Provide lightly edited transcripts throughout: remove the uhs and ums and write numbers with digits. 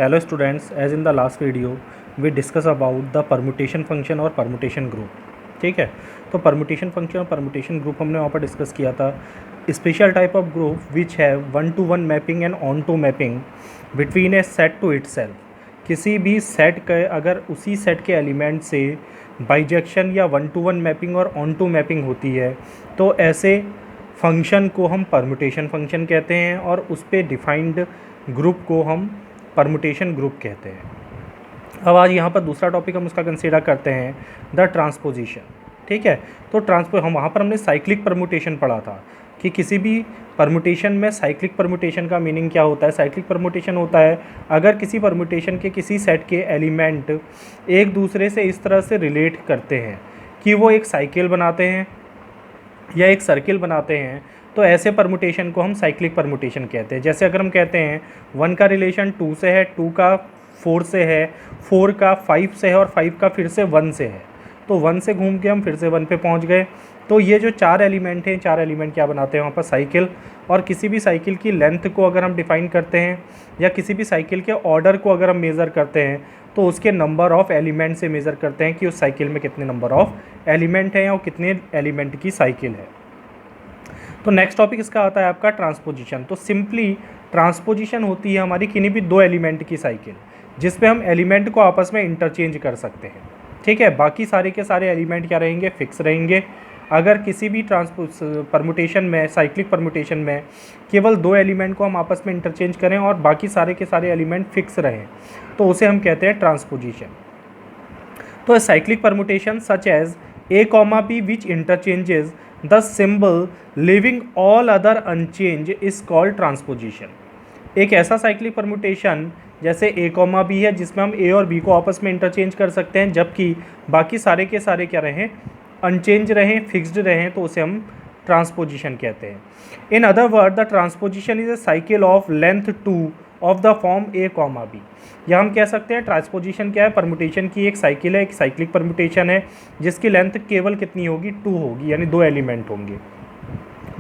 Hello students, as in the last video we discuss about the permutation function और permutation group. ठीक है, तो permutation function और permutation group हमने वहाँ पर डिस्कस किया था. Special type of group which have one to one mapping and onto mapping between a set to itself. किसी भी सेट के अगर उसी सेट के एलिमेंट से बाइजेक्शन या वन टू वन मैपिंग और ऑन टू मैपिंग होती है तो ऐसे फंक्शन को हम परमुटेशन फंक्शन कहते हैं और उस पर डिफाइंड ग्रुप को हम परमुटेशन ग्रुप कहते हैं. अब आज यहाँ पर दूसरा टॉपिक हम उसका कंसीडर करते हैं द ट्रांसपोजिशन. ठीक है, तो हम वहाँ पर हमने साइक्लिक परमुटेशन पढ़ा था कि किसी भी परमुटेशन में साइक्लिक परमुटेशन का मीनिंग क्या होता है. साइक्लिक परमुटेशन होता है अगर किसी परमुटेशन के किसी सेट के एलिमेंट एक दूसरे से इस तरह से रिलेट करते हैं कि वो एक साइकिल बनाते हैं या एक सर्किल बनाते हैं, तो ऐसे परमुटेशन को हम साइक्लिक परमुटेशन कहते हैं. जैसे अगर हम कहते हैं 1 का रिलेशन 2 से है, 2 का 4 से है, 4 का 5 से है और 5 का फिर से 1 से है, तो 1 से घूम के हम फिर से 1 पे पहुंच गए. तो ये जो 4 एलिमेंट हैं, 4 एलिमेंट क्या बनाते हैं वहाँ पर साइकिल. और किसी भी साइकिल की लेंथ को अगर हम डिफाइन करते हैं या किसी भी साइकिल के ऑर्डर को अगर हम मेज़र करते हैं तो उसके नंबर ऑफ़ एलिमेंट से मेज़र करते हैं कि उस साइकिल में कितने नंबर ऑफ़ एलिमेंट हैं और कितने एलिमेंट की साइकिल है. तो नेक्स्ट टॉपिक इसका आता है आपका ट्रांसपोजिशन. तो सिंपली ट्रांसपोजिशन होती है हमारी किन्हीं भी दो एलिमेंट की साइकिल जिस पे हम एलिमेंट को आपस में इंटरचेंज कर सकते हैं. ठीक है, बाकी सारे के सारे एलिमेंट क्या रहेंगे, फिक्स रहेंगे. अगर किसी भी परमुटेशन में, साइक्लिक परमुटेशन में केवल दो एलिमेंट को हम आपस में इंटरचेंज करें और बाकी सारे के सारे एलिमेंट फिक्स रहें तो उसे हम कहते हैं ट्रांसपोजिशन. तो cyclic permutation such as a, b which interchanges the symbol leaving all other unchanged is called transposition. एक ऐसा साइक्लिक परमुटेशन जैसे a, b है जिसमें हम a और b को आपस में इंटरचेंज कर सकते हैं जबकि बाकी सारे के सारे क्या रहें, अनचेंज रहें, फिक्स्ड रहें, तो उसे हम ट्रांसपोजिशन कहते हैं. In other word the transposition is a cycle of length 2 of the form a, b. या हम कह सकते हैं ट्रांसपोजिशन क्या है, परमुटेशन की एक साइकिल है, एक साइक्लिक परमुटेशन है जिसकी लेंथ केवल कितनी होगी, 2 होगी, यानी 2 एलिमेंट होंगे.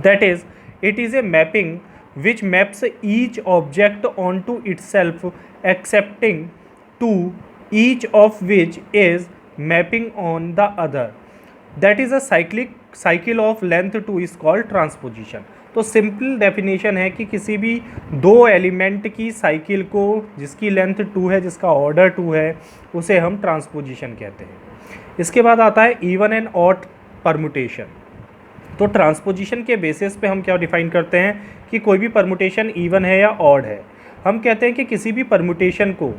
That is it is a mapping which maps each object onto itself excepting two each of which is mapping on the other. That is a cycle of length 2 is called transposition. तो simple definition है कि किसी भी दो element की cycle को जिसकी length 2 है, जिसका ऑर्डर 2 है, उसे हम ट्रांसपोजिशन कहते हैं. इसके बाद आता है इवन एंड ऑड परमुटेशन. तो ट्रांसपोजिशन के बेसिस पे हम क्या डिफाइन करते हैं कि कोई भी परमुटेशन इवन है या ऑड है. हम कहते हैं कि किसी भी परमुटेशन को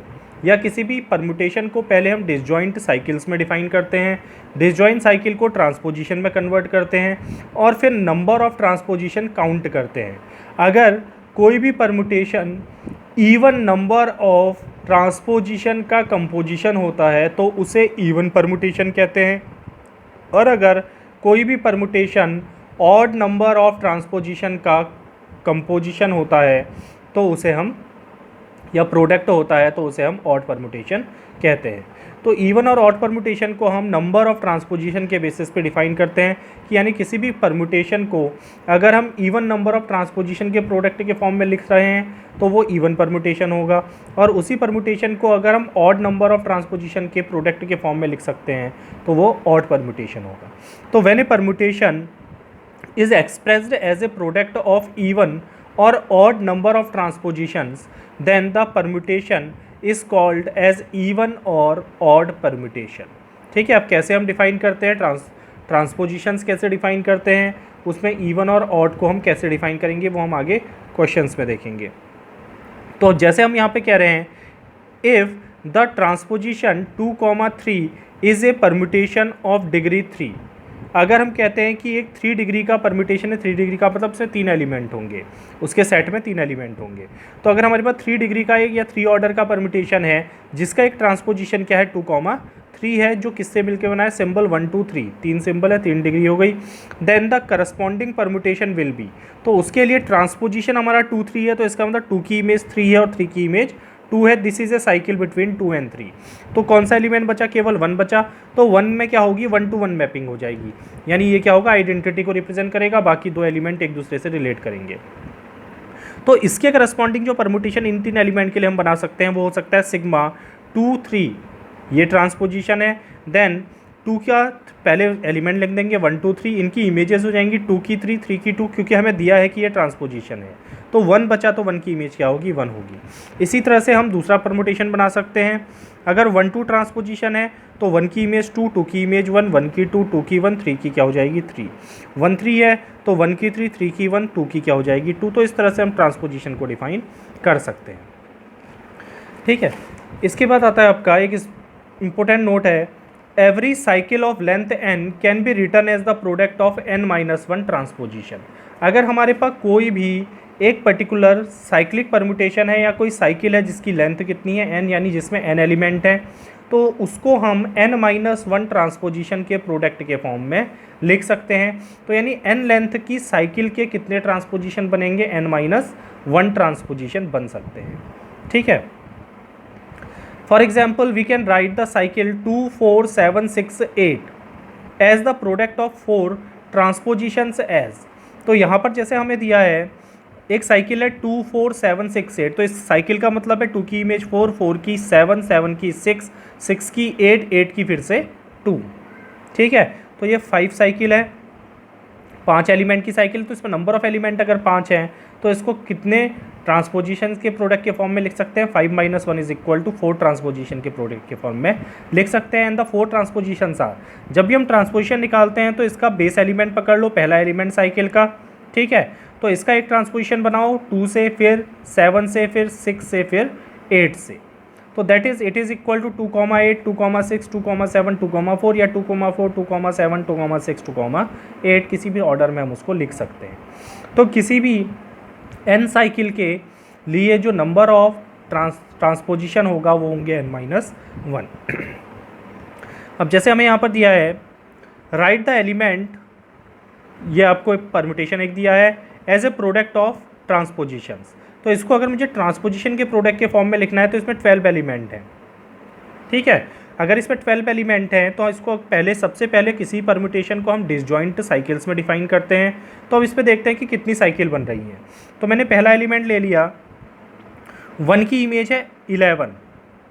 या किसी भी परमुटेशन को पहले हम डिसजॉइंट साइकिल्स में डिफाइन करते हैं, डिसजॉइंट साइकिल को ट्रांसपोजिशन में कन्वर्ट करते हैं और फिर नंबर ऑफ ट्रांसपोजिशन काउंट करते हैं. अगर कोई भी permutation even number of transposition का कंपोजिशन होता है तो उसे इवन परमुटेशन कहते हैं. और अगर कोई भी permutation odd number of transposition का कंपोजिशन होता है तो उसे हम, या प्रोडक्ट होता है तो उसे हम ऑड परमुटेशन कहते हैं. तो इवन और ऑड परमुटेशन को हम नंबर ऑफ ट्रांसपोजिशन के बेसिस पे डिफाइन करते हैं कि यानी किसी भी परमुटेशन को अगर हम इवन नंबर ऑफ ट्रांसपोजिशन के प्रोडक्ट के फॉर्म में लिख रहे हैं तो वो इवन परमुटेशन होगा और उसी परमुटेशन को अगर हम ऑड नंबर ऑफ ट्रांसपोजिशन के प्रोडक्ट के फॉर्म में लिख सकते हैं तो वो ऑड परमुटेशन होगा. तो when a permutation is expressed as a product of even or odd number of transpositions then the permutation is called as even or odd permutation. ठीक है, अब कैसे हम डिफाइन करते हैं ट्रांसपोजिशंस कैसे डिफाइन करते हैं, उसमें इवन और ऑड को हम कैसे डिफाइन करेंगे वो हम आगे क्वेश्चंस में देखेंगे. तो जैसे हम यहाँ पे कह रहे हैं if the transposition 2,3 is a permutation of degree 3. अगर हम कहते हैं कि एक 3 डिग्री का परम्यूटेशन है, 3 डिग्री का मतलब उसमें 3 एलिमेंट होंगे, उसके सेट में 3 एलिमेंट होंगे. तो अगर हमारे पास 3 डिग्री का एक या 3 ऑर्डर का परम्यूटेशन है जिसका एक ट्रांसपोजिशन क्या है 2,3 है, जो किससे मिलकर बना है, सिंबल 1 2 3, 3 सिंबल है, 3 डिग्री हो गई. Then the corresponding permutation will be, तो उसके लिए ट्रांसपोजिशन हमारा 2 3 है तो इसका मतलब 2 की इमेज 3 है और 3 की इमेज 2 है. This is a cycle between 2 and 3. तो कौन सा एलिमेंट बचा, केवल 1 बचा. तो 1 में क्या होगी, 1 to 1 मैपिंग हो जाएगी, यानी ये क्या होगा, आइडेंटिटी को रिप्रेजेंट करेगा, बाकी दो एलिमेंट एक दूसरे से रिलेट करेंगे. तो इसके करस्पॉन्डिंग जो परमुटेशन इन तीन एलिमेंट के लिए हम बना सकते हैं वो हो सकता है सिग्मा 2 3, ये ट्रांसपोजिशन है। देन 2 का पहले एलिमेंट लिख देंगे 1 2 3, इनकी इमेजेस हो जाएंगी 2 की 3 3 की 2, क्योंकि हमें दिया है कि ये ट्रांसपोजिशन है। तो 1 बचा तो 1 की इमेज क्या होगी, 1 होगी। इसी तरह से हम दूसरा परमुटेशन बना सकते हैं। अगर 1 2 ट्रांसपोजिशन है तो 1 की इमेज 2, 2 की इमेज 1, 1 की 2, 2 की 1, 3 की क्या हो जाएगी 3। 1 3 है तो 1 की 3, 3 की 1, 2 की क्या हो जाएगी 2। तो इस तरह से हम ट्रांसपोजिशन को डिफाइन कर सकते हैं। ठीक है, इसके बाद आता है आपका एक इम्पोर्टेंट नोट है, every cycle of length n can be written as the product of n-1 transposition. अगर हमारे पास कोई भी एक पर्टिकुलर साइक्लिक परम्यूटेशन है या कोई साइकिल है जिसकी लेंथ कितनी है n, यानी जिसमें n एलिमेंट है, तो उसको हम n-1 ट्रांसपोजिशन के प्रोडक्ट के फॉर्म में लिख सकते हैं। तो यानी n लेंथ की साइकिल के कितने ट्रांसपोजिशन बनेंगे, n-1 ट्रांसपोजिशन बन सकते हैं। ठीक है, for example we can write the cycle 2 4 7 6 8 as the product of 4 transpositions as. तो यहाँ पर जैसे हमें दिया है एक साइकिल है 2 4 7 6 8, तो इस साइकिल का मतलब है 2 की इमेज 4, 4 की 7, 7 की 6, 6 की 8, 8 की फिर से 2। ठीक है, तो ये 5 साइकिल है, 5 एलिमेंट की साइकिल। तो इसमें नंबर ऑफ एलिमेंट अगर 5 हैं तो इसको कितने ट्रांसपोजिशन के प्रोडक्ट के फॉर्म में लिख सकते हैं, 5 - 1 = 4 ट्रांसपोजिशन के प्रोडक्ट के फॉर्म में लिख सकते हैं। एंड द 4 ट्रांसपोजिशंस आर, जब भी हम ट्रांसपोजिशन निकालते हैं तो इसका बेस एलिमेंट पकड़ लो, पहला एलिमेंट साइकिल का। ठीक है, तो इसका एक ट्रांसपोजिशन बनाओ 2 से, फिर 7 से, फिर 6 से, फिर 8 से। तो that is it is equal to 2,8, 2,6, 2,7, 2,4 या 2,4, 2,7, 2,6, 2,8, किसी भी ऑर्डर में हम उसको लिख सकते हैं। तो किसी भी n साइकिल के लिए जो नंबर ऑफ ट्रांसपोजिशन होगा वो होंगे n-1। अब जैसे हमें यहाँ पर दिया है राइट द एलिमेंट, ये आपको एक परम्यूटेशन एक दिया है एज ए प्रोडक्ट ऑफ ट्रांसपोजिशंस। तो इसको अगर मुझे ट्रांसपोजिशन के प्रोडक्ट के फॉर्म में लिखना है तो इसमें 12 एलिमेंट हैं। ठीक है, अगर इसमें 12 एलिमेंट हैं तो इसको पहले सबसे पहले किसी परम्यूटेशन को हम डिसजॉइंट साइकिल्स में डिफाइन करते हैं। तो अब इस पर देखते हैं कि कितनी साइकिल बन रही है। तो मैंने पहला एलिमेंट ले लिया, 1 की इमेज है 11,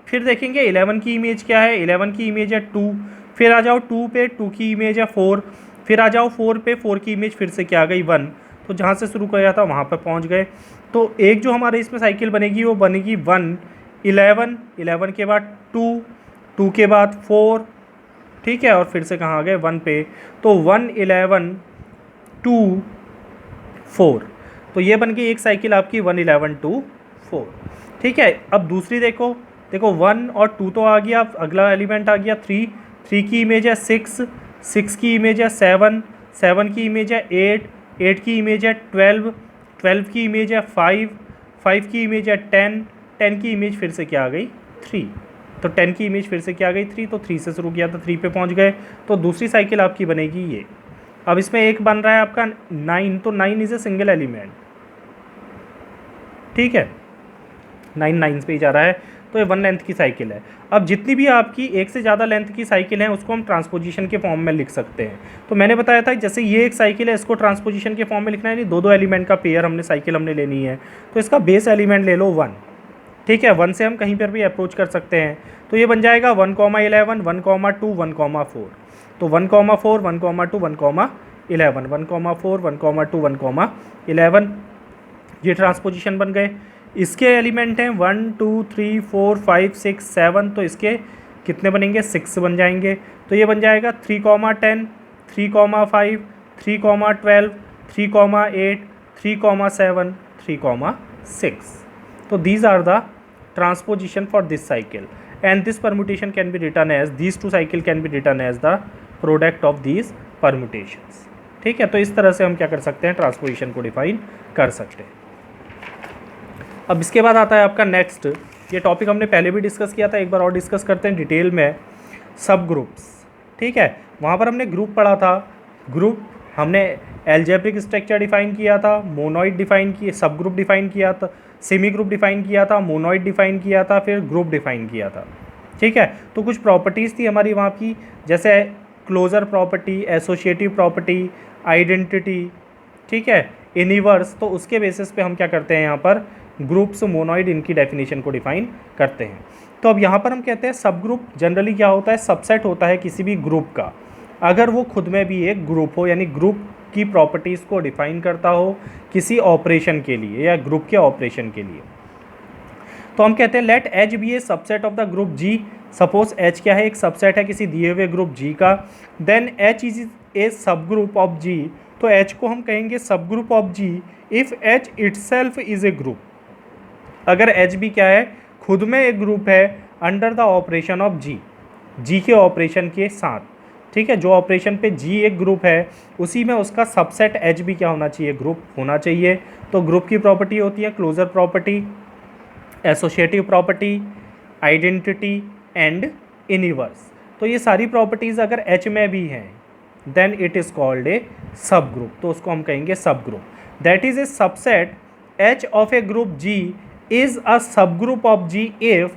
फिर देखेंगे 11 की इमेज क्या है, 11 की इमेज है 2, फिर आ जाओ 2 पे, 2 की इमेज है 4, फिर आ जाओ 4 पे, 4 की इमेज फिर से क्या आ गई 1। तो जहाँ से शुरू किया था वहाँ पर पहुँच गए। तो एक जो हमारे इसमें साइकिल बनेगी वो बनेगी 1 11, 11 के बाद 2, 2 के बाद 4। ठीक है, और फिर से कहाँ आ गए 1 पे। तो 1 11 2 4, तो ये बन गई एक साइकिल आपकी 1 11 2 4। ठीक है, अब दूसरी देखो 1 और 2 तो आ गया, अब अगला एलिमेंट आ गया 3, 3 की इमेज है 6, 6 की इमेज है 7, 7 की इमेज है 8, 8 की इमेज है 12, 12 की इमेज है 5, 5 की इमेज है 10, 10 की इमेज फिर से क्या आ गई 3। तो 10 की इमेज फिर से क्या आ गई 3, तो 3 से शुरू किया तो 3 पे पहुंच गए। तो दूसरी साइकिल आपकी बनेगी ये। अब इसमें एक बन रहा है आपका 9, तो 9 इज़ ए सिंगल एलिमेंट। ठीक है, 9 9 पे ही जा रहा है, तो ये 1 लेंथ की साइकिल है। अब जितनी भी आपकी एक से ज़्यादा लेंथ की साइकिल हैं उसको हम ट्रांसपोजिशन के फॉर्म में लिख सकते हैं। तो मैंने बताया था जैसे ये एक साइकिल है, इसको ट्रांसपोजिशन के फॉर्म में लिखना है, यानी 2 एलिमेंट का पेयर हमने साइकिल हमने लेनी है। तो इसका बेस एलिमेंट ले लो 1। ठीक है, 1 से हम कहीं पर भी अप्रोच कर सकते हैं। तो ये बन जाएगा 1, 11, 1, 2, 1, 4। तो 1, 4, 1, 2, 1, 11, 1, 4, 1, 2, 1, 11, ये ट्रांसपोजिशन बन गए। इसके एलिमेंट हैं 1 2 3 4 5 6 7, तो इसके कितने बनेंगे 6 बन जाएंगे। तो ये बन जाएगा 3, 10, 3, 5, 3, 12, 3, 8, 3, 7, 3, 6। तो these are the transposition for this cycle and this permutation can be written as, these two cycle can be written as the product of these permutations। ठीक है, तो इस तरह से हम क्या कर सकते हैं, ट्रांसपोजिशन को डिफाइन कर सकते हैं। अब इसके बाद आता है आपका नेक्स्ट, ये टॉपिक हमने पहले भी डिस्कस किया था, एक बार और डिस्कस करते हैं डिटेल में, सब ग्रुप्स। ठीक है, वहाँ पर हमने ग्रुप पढ़ा था। ग्रुप हमने एल्जेब्रिक स्ट्रक्चर डिफाइन किया था, मोनोइड डिफाइन किया, सब ग्रुप डिफाइन किया था, सेमी ग्रुप डिफाइन किया था, मोनोइड डिफाइन किया था, फिर ग्रुप डिफाइन किया था। ठीक है, तो कुछ प्रॉपर्टीज़ थी हमारी वहाँ की, जैसे closure property, associative property, identity, ठीक है, इनिवर्स, तो उसके बेसिस पे हम क्या करते हैं यहाँ पर ग्रुप्स मोनोइड इनकी डेफिनेशन को डिफाइन करते हैं। तो अब यहाँ पर हम कहते हैं सब ग्रुप जनरली क्या होता है, सबसेट होता है किसी भी ग्रुप का अगर वो खुद में भी एक ग्रुप हो, यानी ग्रुप की प्रॉपर्टीज़ को डिफाइन करता हो किसी ऑपरेशन के लिए या ग्रुप के ऑपरेशन के लिए। तो हम कहते हैं let H be a subset of the group G. Suppose H क्या है, एक सबसेट है किसी दिए हुए ग्रुप जी का। Then H is a subgroup of जी, तो एच को हम कहेंगे subgroup of G if H itself is a group. अगर एच भी क्या है, खुद में एक ग्रुप है under the operation of G, G के ऑपरेशन के साथ, ठीक है। जो ऑपरेशन पे जी एक ग्रुप है उसी में उसका सबसेट एच भी क्या होना चाहिए, ग्रुप होना चाहिए। तो ग्रुप की प्रॉपर्टी होती है closure property, associative property, identity and inverse. तो ये सारी प्रॉपर्टीज़ अगर एच में भी हैं then it is called a subgroup, तो उसको हम कहेंगे subgroup. That is a subset H of a group G is a subgroup of G if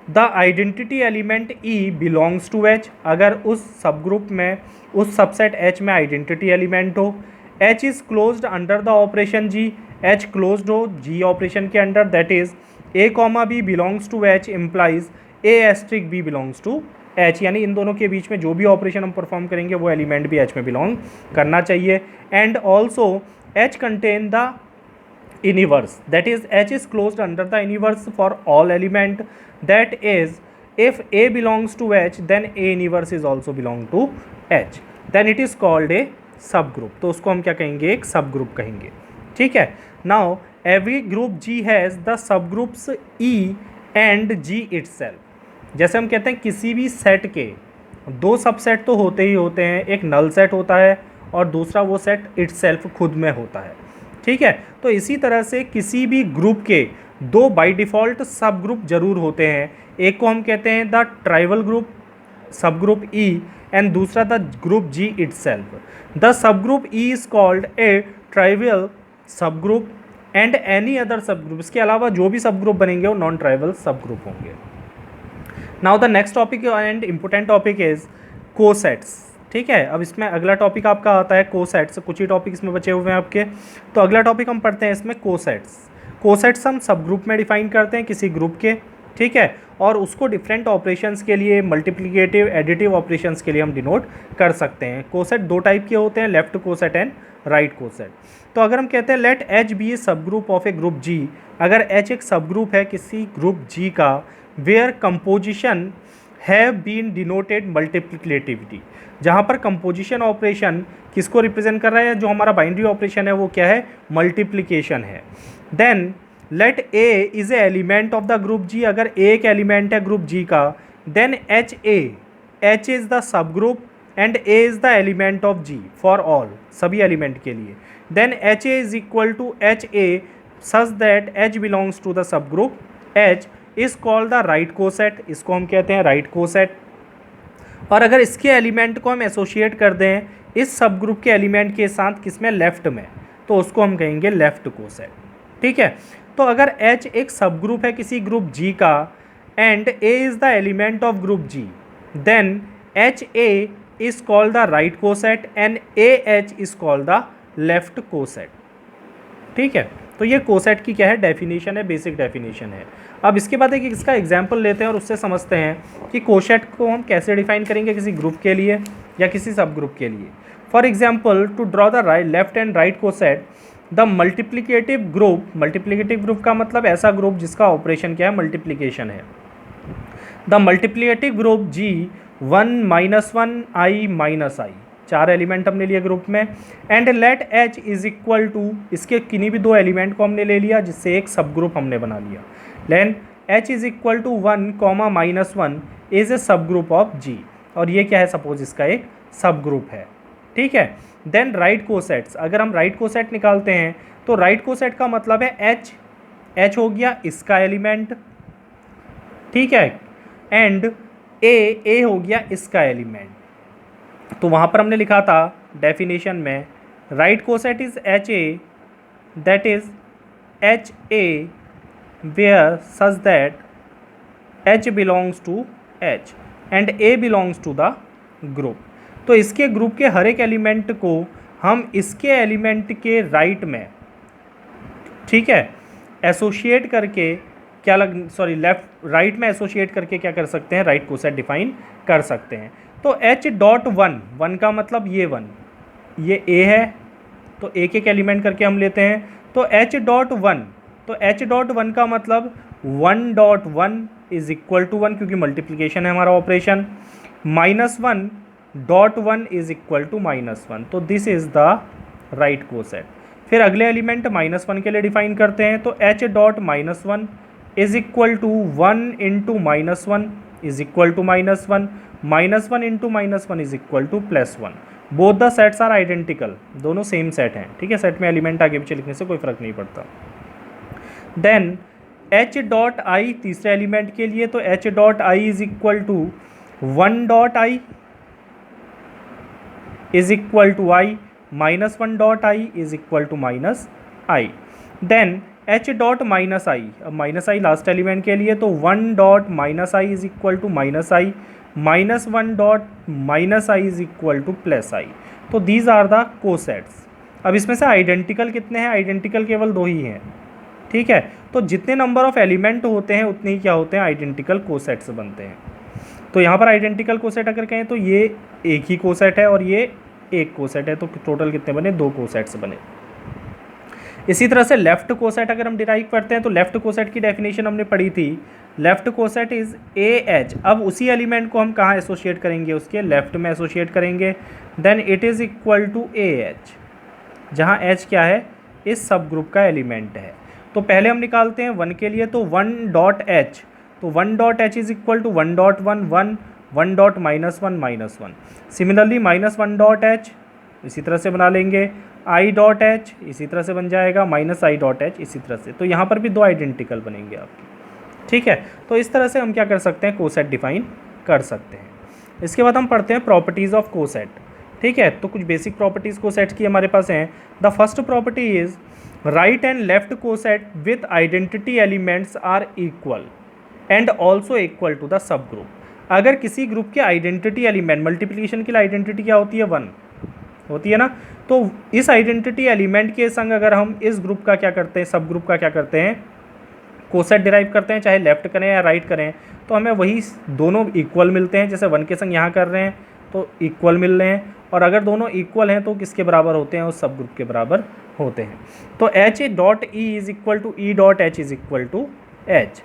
the identity element E belongs to H. अगर उस subgroup में, उस subset H में identity element हो, H is closed under the operation G, H closed हो G operation के under, that is a comma b belongs to H implies a asterisk b belongs to H, यानी इन दोनों के बीच में जो भी ऑपरेशन हम परफॉर्म करेंगे वो एलिमेंट भी एच में बिलोंग करना चाहिए। And also H contain the inverse, that is H is closed under the inverse for all element, that is if a belongs to H then a inverse is also belong to H, then it is called a subgroup. तो उसको हम क्या कहेंगे, एक सब group कहेंगे, ठीक है। Now every group G has the subgroups e and G itself. जैसे हम कहते हैं किसी भी सेट के दो सबसेट तो होते ही होते हैं, एक नल सेट होता है और दूसरा वो सेट इटसेल्फ खुद में होता है, ठीक है। तो इसी तरह से किसी भी ग्रुप के दो बाय डिफ़ॉल्ट सब ग्रुप जरूर होते हैं, एक को हम कहते हैं the trivial group subgroup e and दूसरा the group G itself. The subgroup e is called a trivial subgroup and any other subgroup, इसके अलावा जो भी सब ग्रुप बनेंगे वो नॉन ट्राइवल सब ग्रुप होंगे। Now the next topic and important topic is cosets, ठीक है। अब इसमें अगला टॉपिक आपका आता है कोसेट्स, कुछ ही टॉपिक इसमें बचे हुए हैं आपके। तो अगला टॉपिक हम पढ़ते हैं इसमें कोसेट्स। कोसेट्स हम सब ग्रुप में डिफाइन करते हैं किसी ग्रुप के, ठीक है, और उसको डिफरेंट ऑपरेशंस के लिए, मल्टीप्लिकेटिव एडिटिव ऑपरेशंस के लिए हम डिनोट कर सकते हैं। कोसेट दो टाइप के होते हैं, left coset and right coset. तो अगर हम कहते हैं let H be A subgroup of a group G, अगर एच एक सब ग्रुप है किसी ग्रुप जी का where composition have been denoted multiplicativity, जहाँ पर कंपोजिशन ऑपरेशन किसको रिप्रेजेंट कर रहा है, जो हमारा बाइनरी ऑपरेशन है वो क्या है, मल्टीप्लिकेशन है। Then let a is a element of the group G, अगर ए एक एलिमेंट है ग्रुप जी का, then H is the subgroup and a is the element of G for all, सभी एलिमेंट के लिए। Then H A is equal to H a such that H belongs to the subgroup H is called the right coset, इसको हम कहते हैं right coset. और अगर इसके एलिमेंट को हम एसोसिएट कर दें इस सब ग्रुप के एलिमेंट के साथ किसमें, लेफ्ट में, तो उसको हम कहेंगे लेफ्ट कोसेट, ठीक है। तो अगर H एक सब ग्रुप है किसी ग्रुप G का and A is the element of group G, then HA is called the right coset and AH is called the left coset, ठीक है। तो ये कोसेट की क्या है, डेफिनेशन है, बेसिक डेफिनेशन है। अब इसके बाद एक इसका एग्जाम्पल लेते हैं और उससे समझते हैं कि कोसेट को हम कैसे डिफाइन करेंगे किसी ग्रुप के लिए या किसी सब ग्रुप के लिए। For example to draw the left and right coset the multiplicative group, multiplicative group का मतलब ऐसा ग्रुप जिसका ऑपरेशन क्या है, मल्टीप्लिकेशन है। The multiplicative group G 1 - 1 I - I, चार एलिमेंट हमने लिए ग्रुप में, and let H is equal to, इसके किन्हीं भी दो एलिमेंट को हमने ले लिया जिससे एक सब ग्रुप हमने बना लिया। Let H is equal to 1, -1 is a subgroup of G, और ये क्या है, सपोज इसका एक सब ग्रुप है, ठीक है। देन राइट कोसेट्स, अगर हम राइट कोसेट निकालते हैं तो राइट कोसेट का मतलब है H हो गया इसका एलिमेंट, ठीक है, एंड A हो गया इसका एलिमेंट। तो वहाँ पर हमने लिखा था डेफिनेशन में right coset is HA, that is HA where such that H belongs to H and A belongs to the group. तो इसके ग्रुप के हर एक एलिमेंट को हम इसके एलिमेंट के राइट में, ठीक है, एसोशिएट करके क्या लेफ्ट राइट में एसोशिएट करके क्या कर सकते हैं, राइट कोसेट डिफाइन कर सकते हैं। तो एच डॉट वन, वन का मतलब ये वन, ये ए है, तो एक एक एलिमेंट करके हम लेते हैं। तो एच डॉट वन, तो एच डॉट वन का मतलब 1.1 इज इक्वल टू 1, क्योंकि मल्टीप्लीकेशन है हमारा ऑपरेशन। -1.1 इज इक्वल टू -1, तो this is the right coset. फिर अगले एलिमेंट -1 के लिए डिफाइन करते हैं। तो H dot -1 is equal to 1 into -1 is equal to -1, -1 into -1 is equal to +1। Both the sets are identical, दोनों सेम सेट हैं, ठीक है। सेट में एलिमेंट आगे पीछे लिखने से कोई फर्क नहीं पड़ता। देन एच डॉट आई तीसरे एलिमेंट के लिए, तो H dot i is equal to 1 dot i is equal to i, -1 dot i is equal to -i। Then H dot -i, अब -i लास्ट एलिमेंट के लिए, तो 1 dot -i is equal to -i, -1 dot -i is equal to +i। तो these are the cosets. अब इसमें से identical कितने हैं, आइडेंटिकल केवल 2 ही हैं, ठीक है। तो जितने नंबर ऑफ एलिमेंट होते हैं उतने ही क्या होते हैं, आइडेंटिकल कोसेट्स बनते हैं। तो यहाँ पर आइडेंटिकल कोसेट अगर कहें तो ये एक ही कोसेट है और ये एक कोसेट है, तो टोटल कितने बने, 2 कोसेट्स बने। इसी तरह से लेफ्ट कोसेट अगर हम डिराइव करते हैं, तो लेफ्ट कोसेट की डेफिनेशन हमने पढ़ी थी, लेफ्ट कोसेट इज AH। अब उसी एलिमेंट को हम कहाँ एसोशिएट करेंगे, उसके लेफ्ट में एसोशिएट करेंगे। Then it is equal to AH, जहाँ H क्या है, इस सब ग्रुप का एलिमेंट है। तो पहले हम निकालते हैं 1 के लिए, तो 1 डॉट एच, तो 1 dot H is equal to 1 dot 1 1, 1 dot -1 -1। Similarly -1 dot H इसी तरह से बना लेंगे, आई डॉट एच इसी तरह से बन जाएगा, -i डॉट एच इसी तरह से। तो यहाँ पर भी 2 आइडेंटिकल बनेंगे आपके, ठीक है। तो इस तरह से हम क्या कर सकते हैं, कोसेट डिफाइन कर सकते हैं। इसके बाद हम पढ़ते हैं प्रॉपर्टीज़ ऑफ कोसेट, ठीक है। तो कुछ बेसिक प्रॉपर्टीज़ कोसेट की हमारे पास हैं। The first property is right and left coset with identity elements are equal and also equal to the subgroup. अगर किसी ग्रुप के आइडेंटिटी एलिमेंट, मल्टीप्लिकेशन के लिए आइडेंटिटी क्या होती है, 1 होती है ना, तो इस आइडेंटिटी एलिमेंट के संग अगर हम इस ग्रुप का क्या करते हैं, सब ग्रुप का क्या करते हैं, कोसेट डिराइव करते हैं, चाहे लेफ्ट करें या राइट करें, तो हमें वही दोनों इक्वल मिलते हैं। जैसे 1 के संग यहाँ कर रहे हैं तो इक्वल मिल रहे हैं, और अगर दोनों इक्वल हैं तो किसके बराबर होते हैं, उस सब ग्रुप के बराबर होते हैं। तो H dot E is equal to E dot H is equal to H,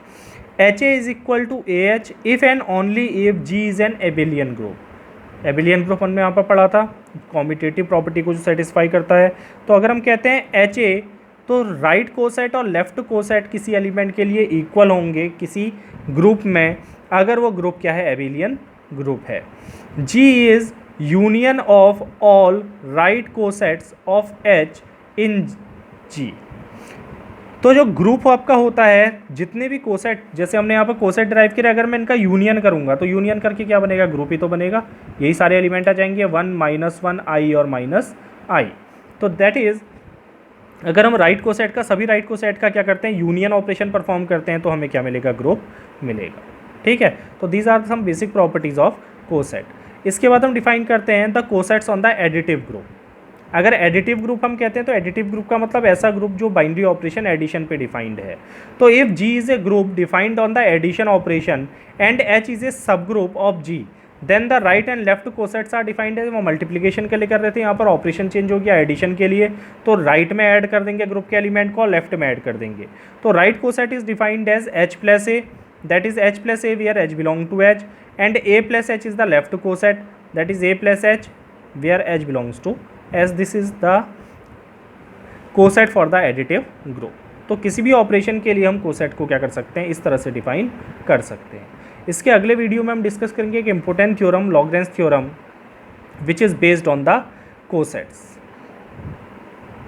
H A is equal to A H if and only if G is an abelian group. Abelian group हमने यहाँ पर पढ़ा था, commutative property को जो satisfy करता है। तो अगर हम कहते हैं एच ए, तो राइट कोसेट और लेफ्ट कोसेट किसी एलिमेंट के लिए इक्वल होंगे किसी ग्रुप में, अगर वो ग्रुप क्या है, एबिलियन ग्रुप है। G is union of all right cosets of H in G. तो जो ग्रुप आपका होता है, जितने भी कोसेट, जैसे हमने यहाँ पर कोसेट ड्राइव किया, अगर मैं इनका यूनियन करूँगा तो यूनियन करके क्या बनेगा, ग्रुप ही तो बनेगा। यही सारे एलिमेंट आ जाएंगे, 1 -1 i और -i। तो दैट इज़, अगर हम राइट कोसेट का, सभी राइट कोसेट का क्या करते हैं, यूनियन ऑपरेशन परफॉर्म करते हैं, तो हमें क्या मिलेगा, ग्रुप मिलेगा, ठीक है। तो these are some basic properties of coset. इसके बाद हम डिफाइन करते हैं the cosets on the additive group. अगर एडिटिव ग्रुप हम कहते हैं तो एडिटिव ग्रुप का मतलब ऐसा ग्रुप जो बाइनरी ऑपरेशन एडिशन पे डिफाइंड है। तो if G is a group defined on the addition operation and H is a subgroup of G, then the right and left cosets are defined है। वो multiplication के लिए कर रहे थे, यहाँ पर ऑपरेशन चेंज हो गया एडिशन के लिए, तो राइट में ऐड कर देंगे ग्रुप के एलिमेंट को और लेफ्ट में ऐड कर देंगे। तो right coset is defined as H plus A, that is H plus A where H belong to H, and A plus H is the left coset, that is A plus H where H belongs to S. This is the coset for the additive group. तो किसी भी operation के लिए हम coset को क्या कर सकते हैं, इस तरह से डिफाइन कर सकते हैं। इसके अगले वीडियो में हम डिस्कस करेंगे एक important theorem, Lagrange theorem, which is based on the cosets.